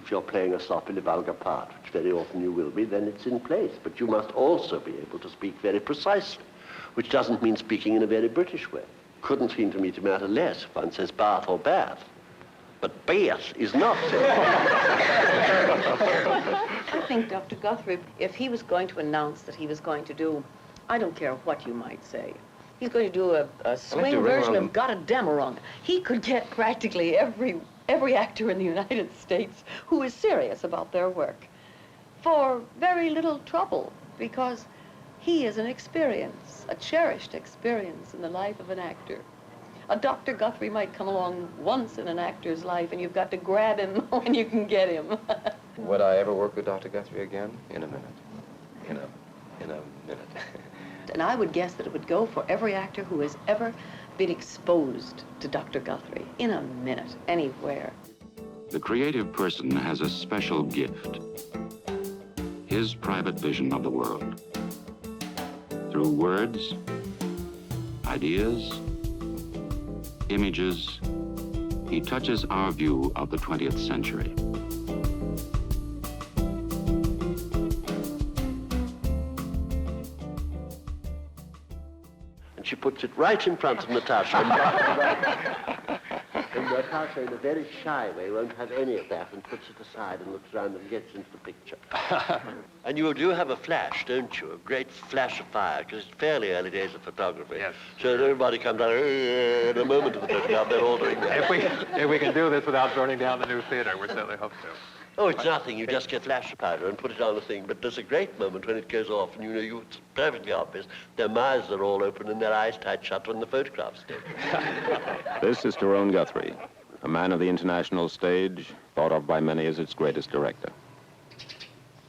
if you're playing a sloppily vulgar part, which very often you will be, then it's in place. But you must also be able to speak very precisely, which doesn't mean speaking in a very British way. Couldn't seem to me to matter less if one says bath or bath. But Bath is not. I think Dr. Guthrie, if he was going to announce that he was going to do, I don't care what you might say, he's going to do a swing version of Got a Demerung, he could get practically every actor in the United States who is serious about their work for very little trouble, because he is an experience, a cherished experience in the life of an actor. A Dr. Guthrie might come along once in an actor's life, and you've got to grab him when you can get him. Would I ever work with Dr. Guthrie again? In a minute. In a minute. And I would guess that it would go for every actor who has ever been exposed to Dr. Guthrie. In a minute, anywhere. The creative person has a special gift. His private vision of the world. Through words, ideas, images, he touches our view of the 20th century. And she puts it right in front of Natasha. And Natasha, in a very shy way, won't have any of that and puts it aside and looks around and gets into the picture. And you do have a flash, don't you? A great flash of fire, because it's fairly early days of photography. Yes. So everybody comes out, in a moment of the photograph, they're all doing that. If we can do this without burning down the new theater, we certainly hope so. Oh, it's nothing. You just get flash powder and put it on the thing. But there's a great moment when it goes off, and it's perfectly obvious. Their mouths are all open and their eyes tight shut when the photograph's taken. This is Tyrone Guthrie, a man of the international stage, thought of by many as its greatest director.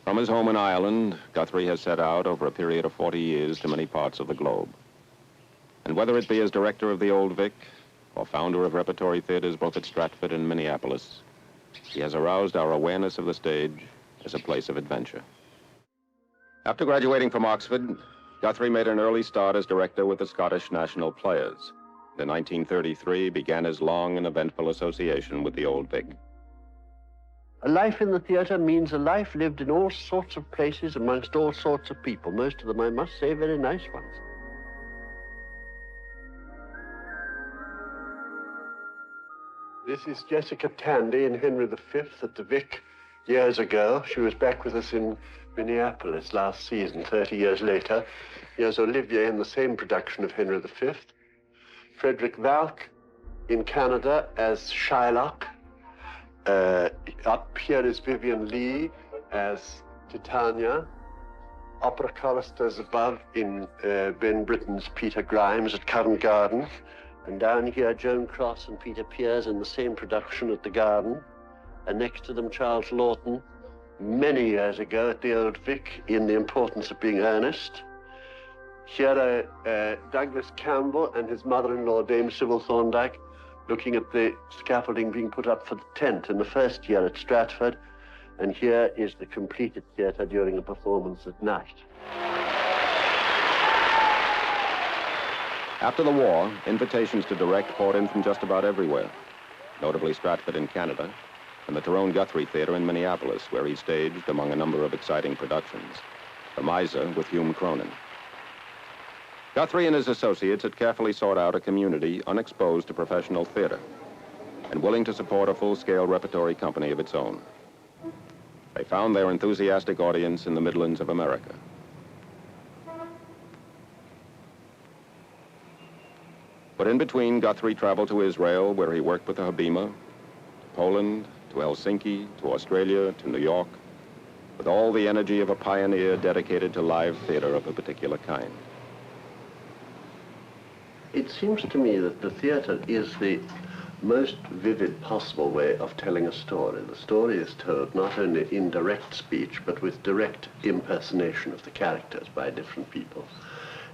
From his home in Ireland, Guthrie has set out over a period of 40 years to many parts of the globe. And whether it be as director of the Old Vic or founder of repertory theaters both at Stratford and Minneapolis, he has aroused our awareness of the stage as a place of adventure. After graduating from Oxford, Guthrie made an early start as director with the Scottish National Players. In 1933 began his long and eventful association with the Old Vic. A life in the theatre means a life lived in all sorts of places amongst all sorts of people. Most of them, I must say, very nice ones. This is Jessica Tandy in Henry V at the Vic years ago. She was back with us in Minneapolis last season, 30 years later. Here's Olivia in the same production of Henry V. Frederick Valk in Canada as Shylock. Up here is Vivian Lee as Titania. Opera choristers above in Ben Britten's Peter Grimes at Covent Garden. And down here, Joan Cross and Peter Pears in the same production at the Garden. And next to them, Charles Lawton, many years ago at the Old Vic in The Importance of Being Earnest. Here are Douglas Campbell and his mother-in-law, Dame Sybil Thorndike, looking at the scaffolding being put up for the tent in the first year at Stratford. And here is the completed theatre during a performance at night. After the war, invitations to direct poured in from just about everywhere, notably Stratford in Canada and the Tyrone Guthrie Theater in Minneapolis, where he staged, among a number of exciting productions, The Miser with Hume Cronin. Guthrie and his associates had carefully sought out a community unexposed to professional theater and willing to support a full-scale repertory company of its own. They found their enthusiastic audience in the Midlands of America. But in between, Guthrie traveled to Israel, where he worked with the Habima, to Poland, to Helsinki, to Australia, to New York, with all the energy of a pioneer dedicated to live theater of a particular kind. It seems to me that the theatre is the most vivid possible way of telling a story. The story is told not only in direct speech, but with direct impersonation of the characters by different people.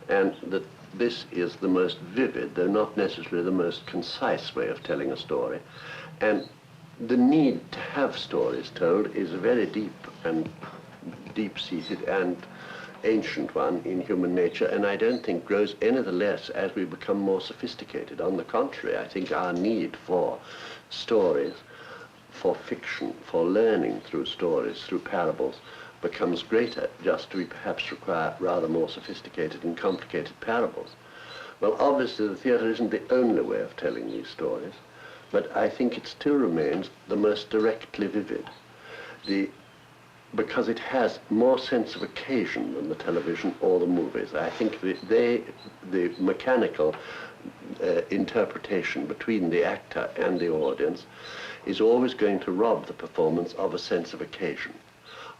And that this is the most vivid, though not necessarily the most concise way of telling a story. And the need to have stories told is a very deep-seated and ancient one in human nature, and I don't think grows any the less as we become more sophisticated. On the contrary, I think our need for stories for fiction, for learning through stories, through parables, becomes greater, just to perhaps require rather more sophisticated and complicated parables. Well, obviously the theatre isn't the only way of telling these stories, but I think it still remains the most directly vivid, because it has more sense of occasion than the television or the movies. I think the mechanical interpretation between the actor and the audience is always going to rob the performance of a sense of occasion.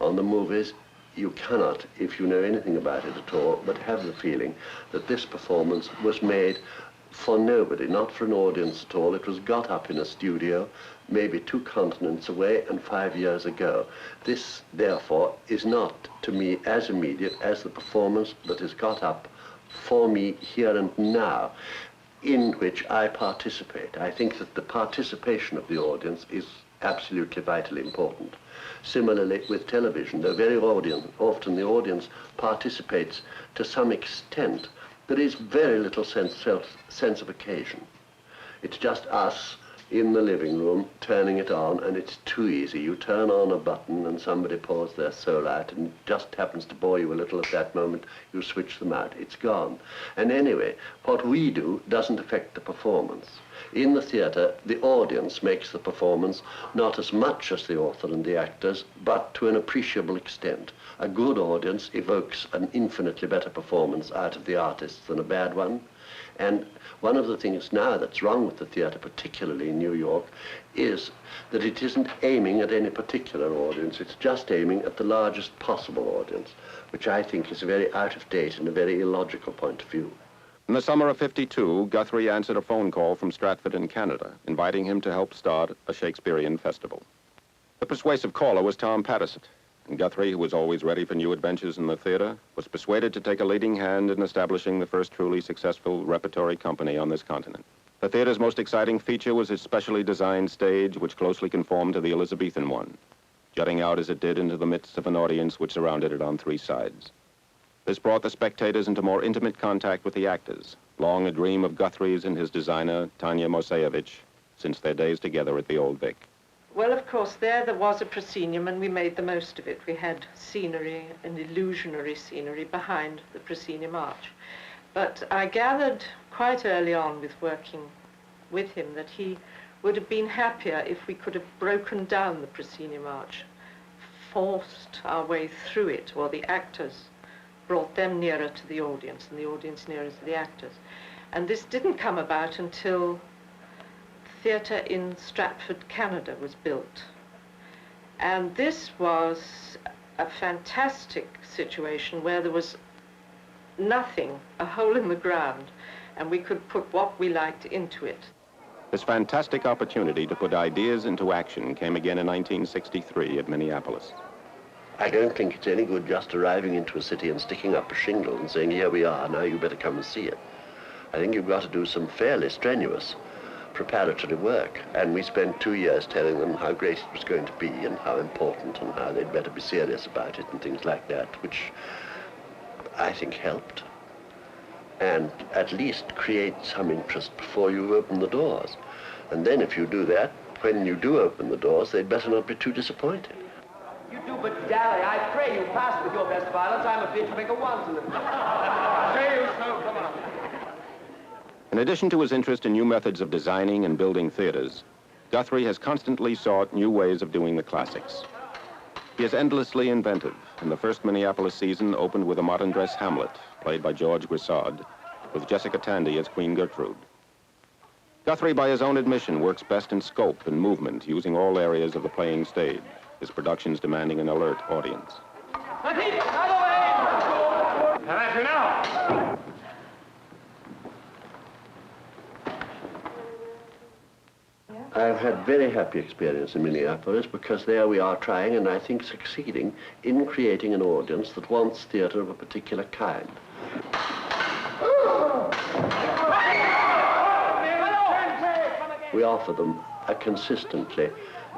On the movies, you cannot, if you know anything about it at all, but have the feeling that this performance was made for nobody, not for an audience at all. It was got up in a studio, maybe 2 continents away and 5 years ago. This, therefore, is not, to me, as immediate as the performance that is got up for me here and now, in which I participate. I think that the participation of the audience is absolutely vitally important. Similarly with television, though very often the audience participates to some extent, there is very little sense of occasion. It's just us in the living room turning it on, and it's too easy. You turn on a button and somebody pours their soul out, and it just happens to bore you a little at that moment. You switch them out, it's gone. And anyway, what we do doesn't affect the performance. In the theatre, the audience makes the performance not as much as the author and the actors, but to an appreciable extent. A good audience evokes an infinitely better performance out of the artists than a bad one. And one of the things now that's wrong with the theatre, particularly in New York, is that it isn't aiming at any particular audience. It's just aiming at the largest possible audience, which I think is very out of date and a very illogical point of view. In the summer of '52, Guthrie answered a phone call from Stratford in Canada, inviting him to help start a Shakespearean festival. The persuasive caller was Tom Patterson, and Guthrie, who was always ready for new adventures in the theatre, was persuaded to take a leading hand in establishing the first truly successful repertory company on this continent. The theatre's most exciting feature was its specially designed stage, which closely conformed to the Elizabethan one, jutting out as it did into the midst of an audience which surrounded it on 3 sides. This brought the spectators into more intimate contact with the actors, long a dream of Guthrie's and his designer, Tanya Moseyevich, since their days together at the Old Vic. Well, of course, there was a proscenium, and we made the most of it. We had scenery, and illusionary scenery, behind the proscenium arch. But I gathered quite early on with working with him that he would have been happier if we could have broken down the proscenium arch, forced our way through it, or the actors brought them nearer to the audience, and the audience nearer to the actors. And this didn't come about until theatre in Stratford, Canada was built. And this was a fantastic situation where there was nothing, a hole in the ground, and we could put what we liked into it. This fantastic opportunity to put ideas into action came again in 1963 at Minneapolis. I don't think it's any good just arriving into a city and sticking up a shingle and saying, here we are, now you better come and see it. I think you've got to do some fairly strenuous preparatory work, and we spent 2 years telling them how great it was going to be and how important and how they'd better be serious about it and things like that, which I think helped, and at least create some interest before you open the doors. And then if you do that, when you do open the doors, they'd better not be too disappointed. You do but dally. I pray you pass with your best violence. I'm afraid to make a wanton of it. Say you so, come on. In addition to his interest in new methods of designing and building theaters, Guthrie has constantly sought new ways of doing the classics. He is endlessly inventive, and the first Minneapolis season opened with a modern dress Hamlet, played by George Grisard, with Jessica Tandy as Queen Gertrude. Guthrie, by his own admission, works best in scope and movement, using all areas of the playing stage, his productions demanding an alert audience. I've had very happy experience in Minneapolis because there we are trying, and I think succeeding, in creating an audience that wants theatre of a particular kind. We offer them a consistently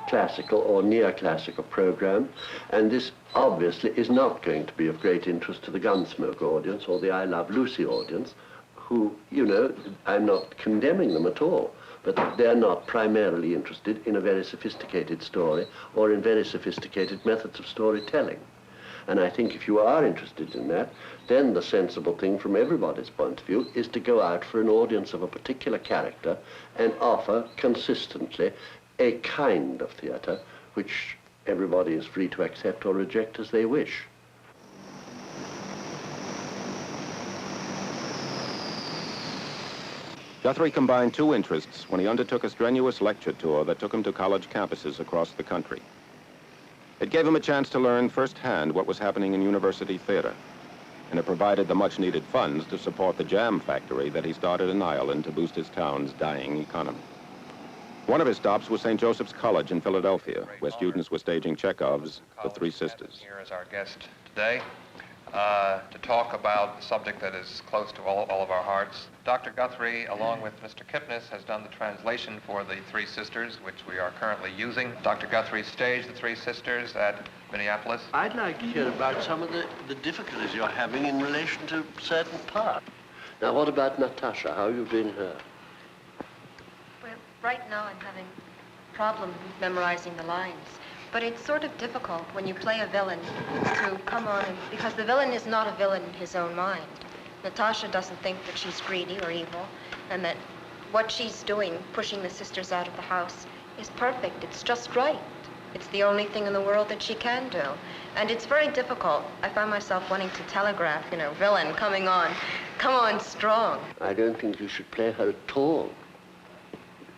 classical or near-classical program, and this obviously is not going to be of great interest to the Gunsmoke audience or the I Love Lucy audience, who, you know, I'm not condemning them at all, but they're not primarily interested in a very sophisticated story or in very sophisticated methods of storytelling. And I think if you are interested in that, then the sensible thing from everybody's point of view is to go out for an audience of a particular character and offer consistently a kind of theatre which everybody is free to accept or reject as they wish. Guthrie combined two interests when he undertook a strenuous lecture tour that took him to college campuses across the country. It gave him a chance to learn firsthand what was happening in university theater, and it provided the much-needed funds to support the jam factory that he started in Ireland to boost his town's dying economy. One of his stops was St. Joseph's College in Philadelphia, where students were staging Chekhov's The Three Sisters. Here is our guest today to talk about the subject that is close to all of our hearts. Dr. Guthrie, along with Mr. Kipnis, has done the translation for The Three Sisters, which we are currently using. Dr. Guthrie staged The Three Sisters at Minneapolis. I'd like to hear about some of the difficulties you're having in relation to certain parts. Now, what about Natasha? How are you doing her? Well, right now I'm having a problem memorizing the lines. But it's sort of difficult when you play a villain to come on, because the villain is not a villain in his own mind. Natasha doesn't think that she's greedy or evil, and that what she's doing, pushing the sisters out of the house, is perfect. It's just right. It's the only thing in the world that she can do. And it's very difficult. I find myself wanting to telegraph, you know, villain, coming on. Come on, strong. I don't think you should play her at all.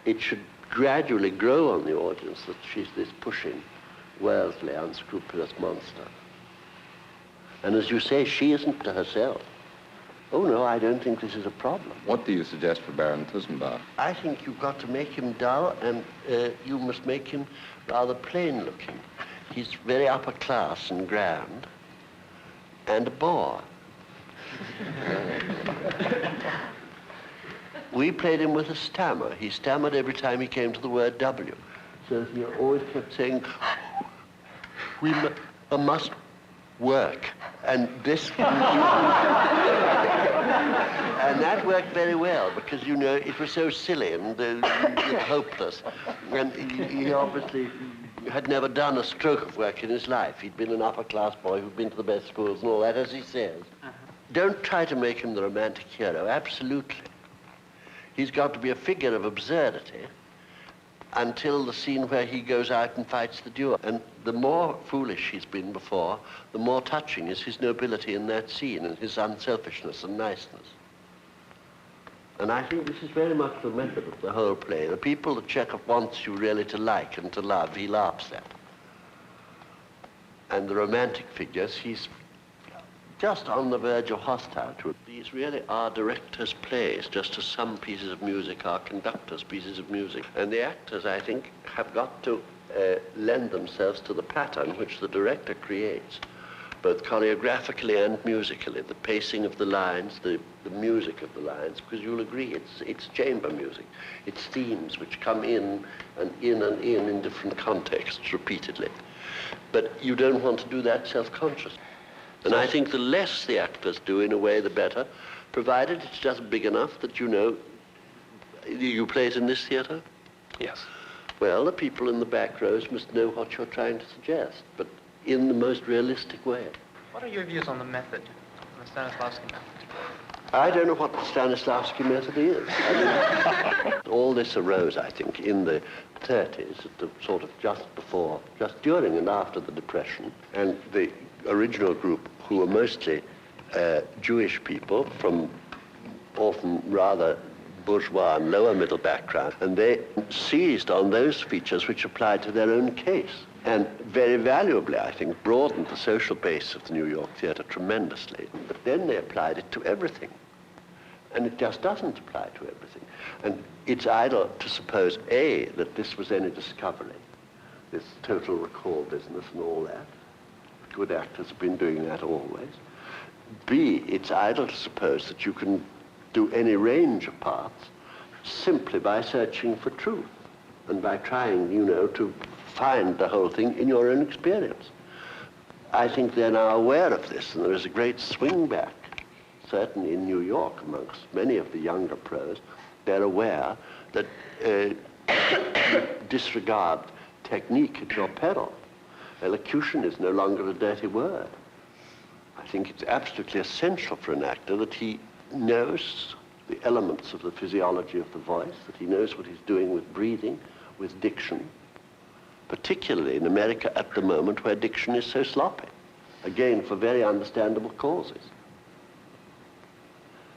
It should gradually grow on the audience that she's this pushing, worldly, unscrupulous monster. And as you say, she isn't to herself. Oh, no, I don't think this is a problem. What do you suggest for Baron Tussenbach? I think you've got to make him dull, and you must make him rather plain-looking. He's very upper class and grand, and a bore. We played him with a stammer. He stammered every time he came to the word W. So he always kept saying, we must work. And this, and that worked very well because, you know, it was so silly and hopeless. And he obviously had never done a stroke of work in his life. He'd been an upper-class boy who'd been to the best schools and all that, as he says. Don't try to make him the romantic hero, absolutely. He's got to be a figure of absurdity until the scene where he goes out and fights the duel. And the more foolish he's been before, the more touching is his nobility in that scene and his unselfishness and niceness. And I think this is very much the method of the whole play. The people that Chekhov wants you really to like and to love, he laughs at. And the romantic figures, he's just on the verge of hostile to it. These really are directors' plays, just as some pieces of music are conductors' pieces of music. And the actors, I think, have got to lend themselves to the pattern which the director creates, both choreographically and musically, the pacing of the lines, the music of the lines, because you'll agree it's chamber music. It's themes which come in and in and in different contexts repeatedly. But you don't want to do that self-consciously. And I think the less the actors do, in a way, the better, provided it's just big enough that you know, you play it in this theatre? Yes. Well, the people in the back rows must know what you're trying to suggest, but in the most realistic way. What are your views on the method, the Stanislavski method? I don't know what the Stanislavski method is. All this arose, I think, in the 30s, at the sort of just during and after the Depression, and the original group, who were mostly Jewish people from often rather bourgeois and lower middle background, and they seized on those features which applied to their own case, and very valuably, I think, broadened the social base of the New York theatre tremendously. But then they applied it to everything, and it just doesn't apply to everything. And it's idle to suppose, A, that this was any discovery, this total recall business and all that. Good actors have been doing that always. B, it's idle to suppose that you can do any range of parts simply by searching for truth and by trying, you know, to find the whole thing in your own experience. I think they're now aware of this, and there is a great swing back, certainly in New York, amongst many of the younger pros, They're aware that you disregard technique at your peril. Elocution is no longer a dirty word. I think it's absolutely essential for an actor that he knows the elements of the physiology of the voice, that he knows what he's doing with breathing, with diction, particularly in America at the moment where diction is so sloppy, again, for very understandable causes.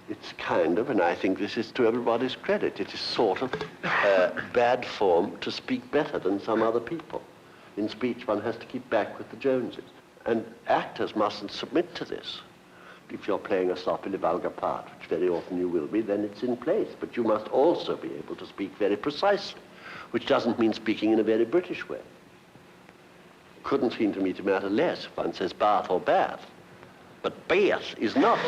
It's kind of, and I think this is to everybody's credit, it is sort of bad form to speak better than some other people. In speech, one has to keep back with the Joneses. And actors mustn't submit to this. If you're playing a sloppily vulgar part, which very often you will be, then it's in place. But you must also be able to speak very precisely, which doesn't mean speaking in a very British way. Couldn't seem to me to matter less if one says bath or bath. But bath is not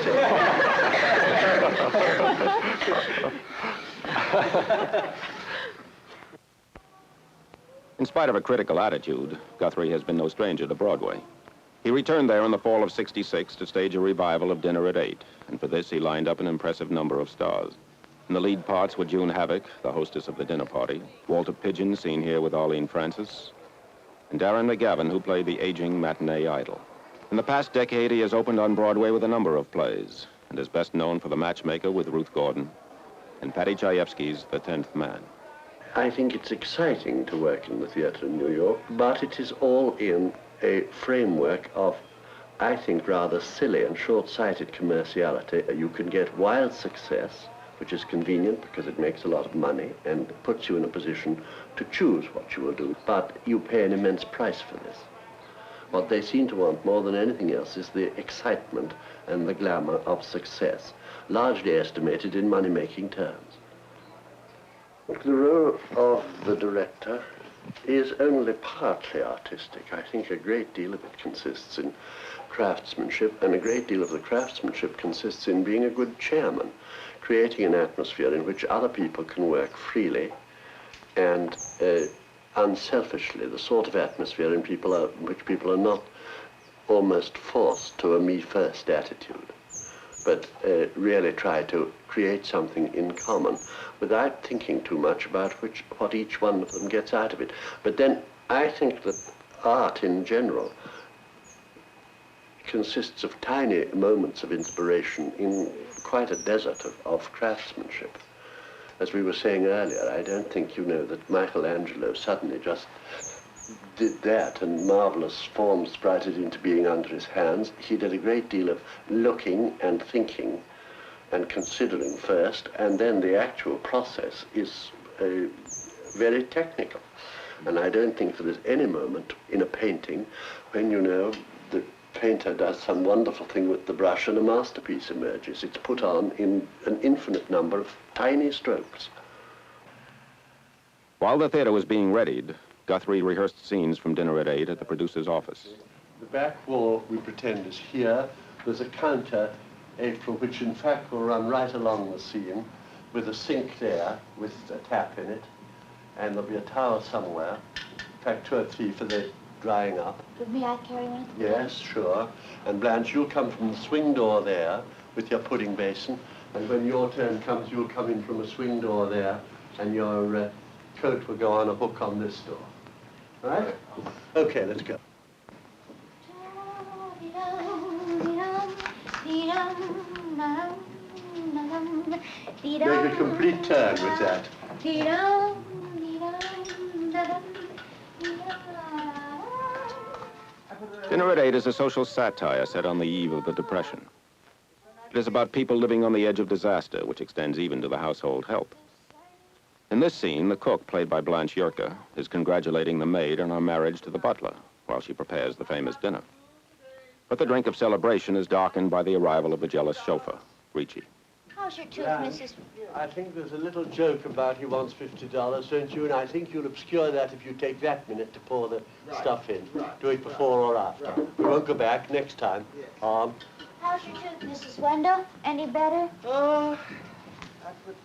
In spite of a critical attitude, Guthrie has been no stranger to Broadway. He returned there in the fall of '66 to stage a revival of Dinner at 8, and for this he lined up an impressive number of stars. In the lead parts were June Havoc, the hostess of the dinner party, Walter Pidgeon, seen here with Arlene Francis, and Darren McGavin, who played the aging matinee idol. In the past decade, he has opened on Broadway with a number of plays, and is best known for The Matchmaker with Ruth Gordon, and Paddy Chayefsky's The 10th Man. I think it's exciting to work in the theater in New York, but it is all in a framework of, I think, rather silly and short-sighted commerciality. You can get wild success, which is convenient because it makes a lot of money and puts you in a position to choose what you will do, but you pay an immense price for this. What they seem to want more than anything else is the excitement and the glamour of success, largely estimated in money-making terms. The role of the director is only partly artistic. I think a great deal of it consists in craftsmanship, and a great deal of the craftsmanship consists in being a good chairman, creating an atmosphere in which other people can work freely and unselfishly, the sort of atmosphere in which people are not almost forced to a me-first attitude, but really try to create something in common without thinking too much about what each one of them gets out of it. But then I think that art in general consists of tiny moments of inspiration in quite a desert of craftsmanship. As we were saying earlier, I don't think you know that Michelangelo suddenly just did that and marvelous forms sprouted into being under his hands. He did a great deal of looking and thinking and considering first, and then the actual process is very technical. And I don't think there is any moment in a painting when, you know, the painter does some wonderful thing with the brush and a masterpiece emerges. It's put on in an infinite number of tiny strokes. While the theater was being readied, Guthrie rehearsed scenes from Dinner at 8 at the producer's office. The back wall, we pretend, is here. There's a counter, April, which in fact will run right along the scene with a sink there with a tap in it, and there'll be a towel somewhere, in fact 2 or 3 for the drying up. May I carry one? Yes, sure. And Blanche, you'll come from the swing door there with your pudding basin, and when your turn comes, you'll come in from a swing door there, and your coat will go on a hook on this door. All right? Okay, let's go. Make a complete turn with that. Dinner at 8 is a social satire set on the eve of the Depression. It is about people living on the edge of disaster, which extends even to the household help. In this scene, the cook, played by Blanche Yerka, is congratulating the maid on her marriage to the butler while she prepares the famous dinner. But the drink of celebration is darkened by the arrival of the jealous chauffeur, Ricci. How's your tooth, Mrs.? I think there's a little joke about he wants $50, don't you? And I think you'll obscure that if you take that minute to pour the stuff in. Do it before or after. We won't go back next time. How's your tooth, Mrs. Wendell? Any better? I put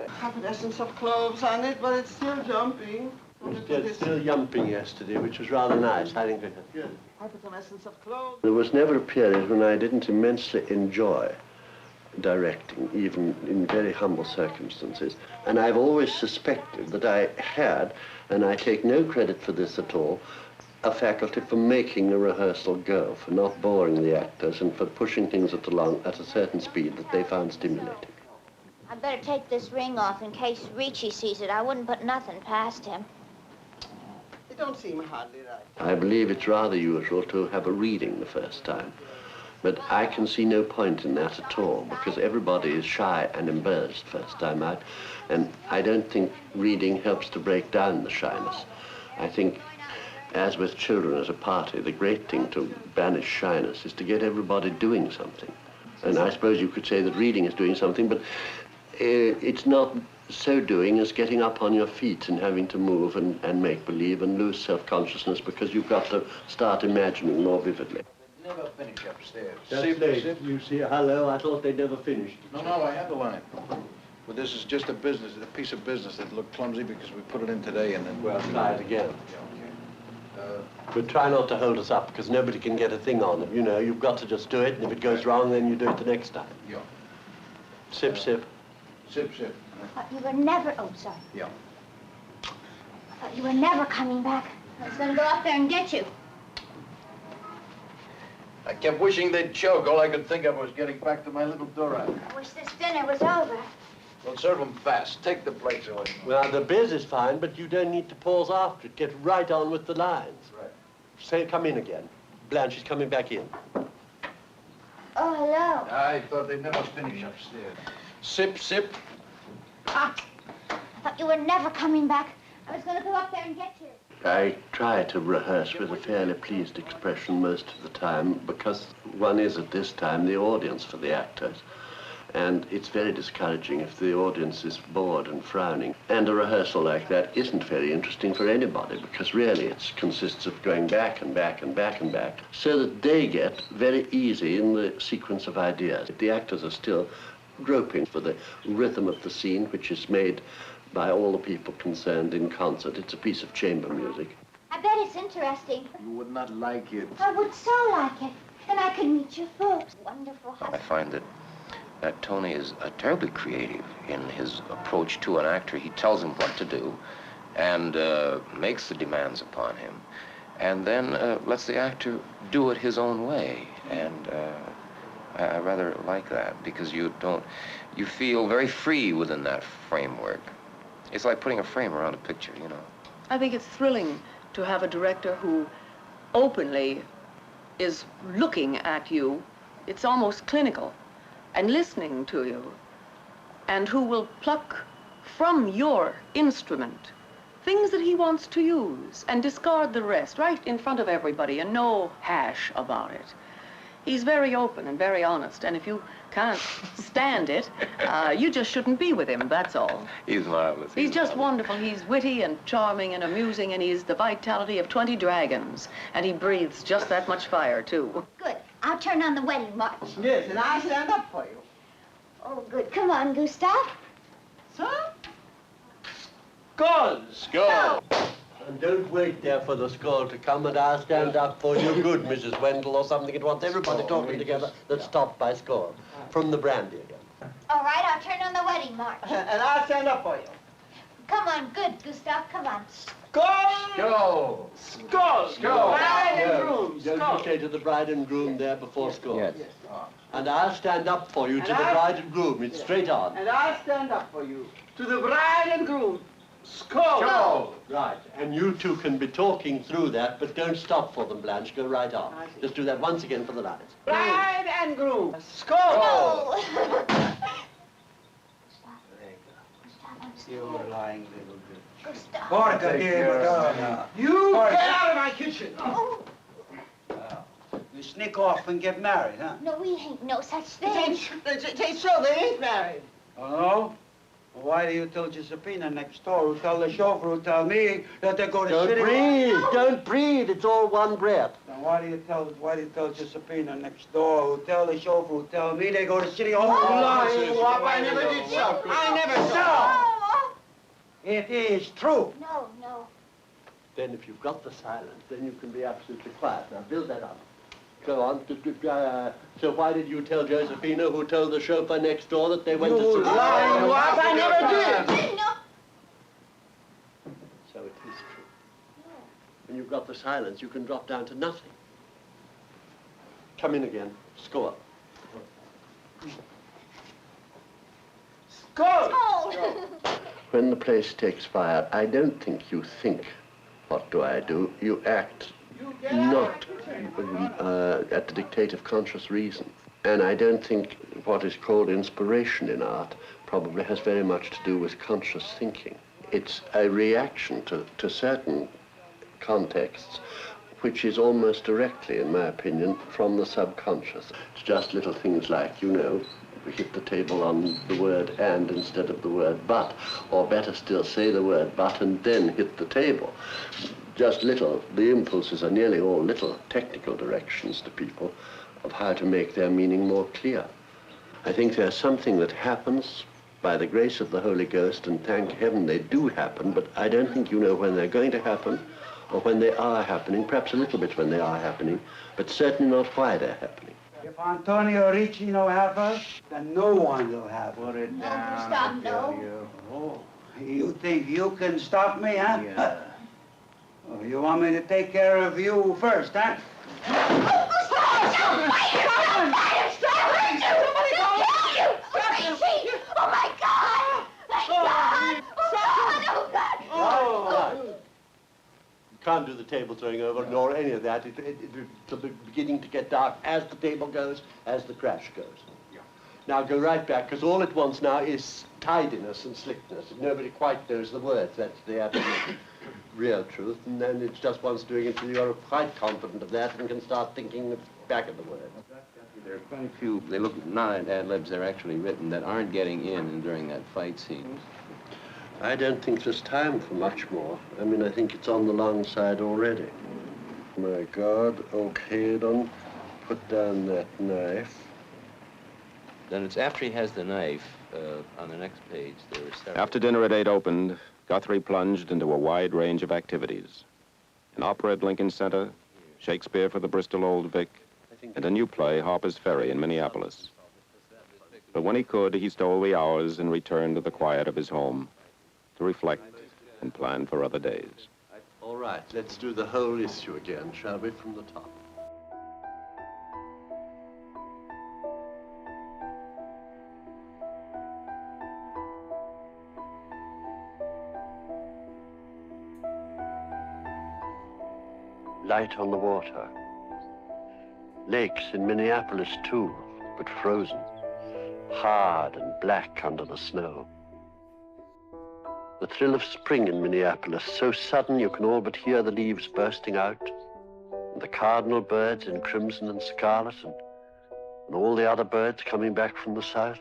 half an essence of cloves on it, but it's still jumping. It's still yumping yesterday, which was rather nice. I think Good. I put some essence of cloves. There was never a period when I didn't immensely enjoy directing, even in very humble circumstances. And I've always suspected that I had, and I take no credit for this at all, a faculty for making the rehearsal go, for not boring the actors and for pushing things along at a certain speed that they found stimulating. I better take this ring off in case Ricci sees it. I wouldn't put nothing past him. It don't seem hardly right. I believe it's rather usual to have a reading the first time, but I can see no point in that at all, because everybody is shy and embarrassed first time out, and I don't think reading helps to break down the shyness. I think, as with children at a party, the great thing to banish shyness is to get everybody doing something. And I suppose you could say that reading is doing something, but it's not so doing as getting up on your feet and having to move and make believe and lose self-consciousness because you've got to start imagining more vividly. Never finish upstairs. That's late. You see, hello, I thought they'd never finished. No, I have the line. Well, this is just a piece of business that looked clumsy because we put it in today and then... Well, try it again. Yeah, okay. But try not to hold us up because nobody can get a thing on them. You know, you've got to just do it, and if it goes wrong, then you do it the next time. Yeah. Sip, sip. Sip, sip. I thought you were never... Oh, sorry. Yeah. I thought you were never coming back. I was going to go up there and get you. I kept wishing they'd choke. All I could think of was getting back to my little Dora. I wish this dinner was over. Well, serve them fast. Take the plates away. Well, the biz is fine, but you don't need to pause after it. Get right on with the lines. Right. Say, come in again. Blanche is coming back in. Oh, hello. I thought they'd never finish upstairs. Sip, sip. I thought you were never coming back. I was going to go up there and get you. I try to rehearse with a fairly pleased expression most of the time because one is at this time the audience for the actors. And it's very discouraging if the audience is bored and frowning. And a rehearsal like that isn't very interesting for anybody because really it consists of going back and back and back and back so that they get very easy in the sequence of ideas. The actors are still groping for the rhythm of the scene, which is made by all the people concerned in concert. It's a piece of chamber music. I bet it's interesting. You would not like it. I would so like it. Then I could meet your folks. Wonderful husband. I find that Tony is terribly creative in his approach to an actor. He tells him what to do and makes the demands upon him and then lets the actor do it his own way. And I rather like that because you feel very free within that framework. It's like putting a frame around a picture, you know. I think it's thrilling to have a director who openly is looking at you. It's almost clinical, and listening to you, and who will pluck from your instrument things that he wants to use and discard the rest right in front of everybody and no hash about it. He's very open and very honest, and if you can't stand it, you just shouldn't be with him, that's all. He's marvelous. He's just wonderful. He's witty and charming and amusing, and he's the vitality of 20 dragons, and he breathes just that much fire, too. Good. I'll turn on the wedding march. Yes, and I'll stand up for you. Oh, good. Come on, Gustav. So? Skull! Skull! And don't wait there for the skull to come, and I'll stand up for you. Good, Mrs. Wendell, or something. It wants everybody talking together. Let's stop by skull. From the brandy again. All right, I'll turn on the wedding march. And I'll stand up for you. Come on, good, Gustav. Come on. Skull! Skull! Skull! Skull! Bride and groom! Don't you say to the bride and groom there before skull? Yes. And I'll stand up for you to the bride and groom. It's straight on. And I'll stand up for you to the bride and groom. Skull! Skull! Right, and you two can be talking through that, but don't stop for them, Blanche. Go right on. Just do that once again for the lines. Bride and groom. Skull! You're lying little bit. Gustav. Porca di Madonna. You get out of my kitchen. Oh, You sneak off and get married, huh? no, we ain't no such thing. It ain't so. They ain't married. Oh, no? Well, why do you tell Josephina next door, who tell the chauffeur, who tell me that they're going to Don't city? breathe! Don't breathe! It's all one breath. Now, why do you tell Josephina next door, who tell the chauffeur, who tell me they go to city hall? Lying wop, I never did so. I never saw. Oh, It is true. no. Then if you've got the silence, then you can be absolutely quiet. Now build that up. go on. So why did you tell Josephina, who told the chauffeur next door, that they went to see... lying wife, I never did! No. So it is true. When you've got the silence, you can drop down to nothing. Come in again. Score. Score! When the place takes fire, I don't think you think, what do I do? You act not at the dictate of conscious reason. And I don't think what is called inspiration in art probably has very much to do with conscious thinking. It's a reaction to certain contexts, which is almost directly, in my opinion, from the subconscious. It's just little things like, you know, we hit the table on the word and instead of the word but, or better still, say the word but and then hit the table. Just little, the impulses are nearly all little technical directions to people of how to make their meaning more clear. I think there's something that happens by the grace of the Holy Ghost, and thank heaven they do happen, but I don't think you know when they're going to happen or when they are happening, perhaps a little bit when they are happening, but certainly not why they're happening. If Antonio Ricci no have us, then no one will have us. Put it down. Stop, no. Oh, you think you can stop me, huh? Yeah. Oh, you want me to take care of you first, huh? Oh, my God! My God! Oh, God! Oh, God! You can't do the table throwing over nor any of that. It's beginning to get dark as the table goes, as the crash goes. Yeah. Now go right back, because all it wants now is tidiness and slickness. Nobody quite knows the words. That's the absolute real truth. And then it just wants doing it until you're quite confident of that and can start thinking back of the words. There are quite a few, they look not at ad-libs, they're actually written, that aren't getting in during that fight scene. I don't think there's time for much more. I mean, I think it's on the long side already. My God, okay, don't put down that knife. Then it's after he has the knife, on the next page, there are several... After dinner at 8 opened, Guthrie plunged into a wide range of activities. An opera at Lincoln Center, Shakespeare for the Bristol Old Vic, and a new play, Harper's Ferry, in Minneapolis. But when he could, he stole the hours and returned to the quiet of his home to reflect and plan for other days. All right, let's do the whole issue again, shall we, from the top? Light on the water. Lakes in Minneapolis, too, but frozen. Hard and black under the snow. The thrill of spring in Minneapolis, so sudden you can all but hear the leaves bursting out, and the cardinal birds in crimson and scarlet, and all the other birds coming back from the south.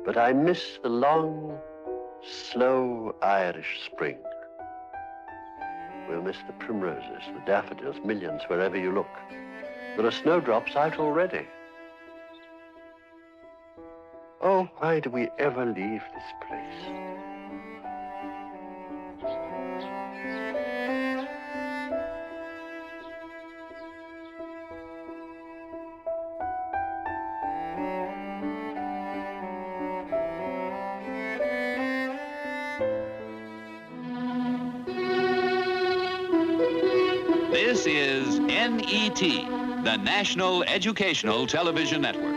But I miss the long, slow Irish spring. We'll miss the primroses, the daffodils, millions wherever you look. There are snowdrops out already. Oh, why do we ever leave this place? This is NET, the National Educational Television Network.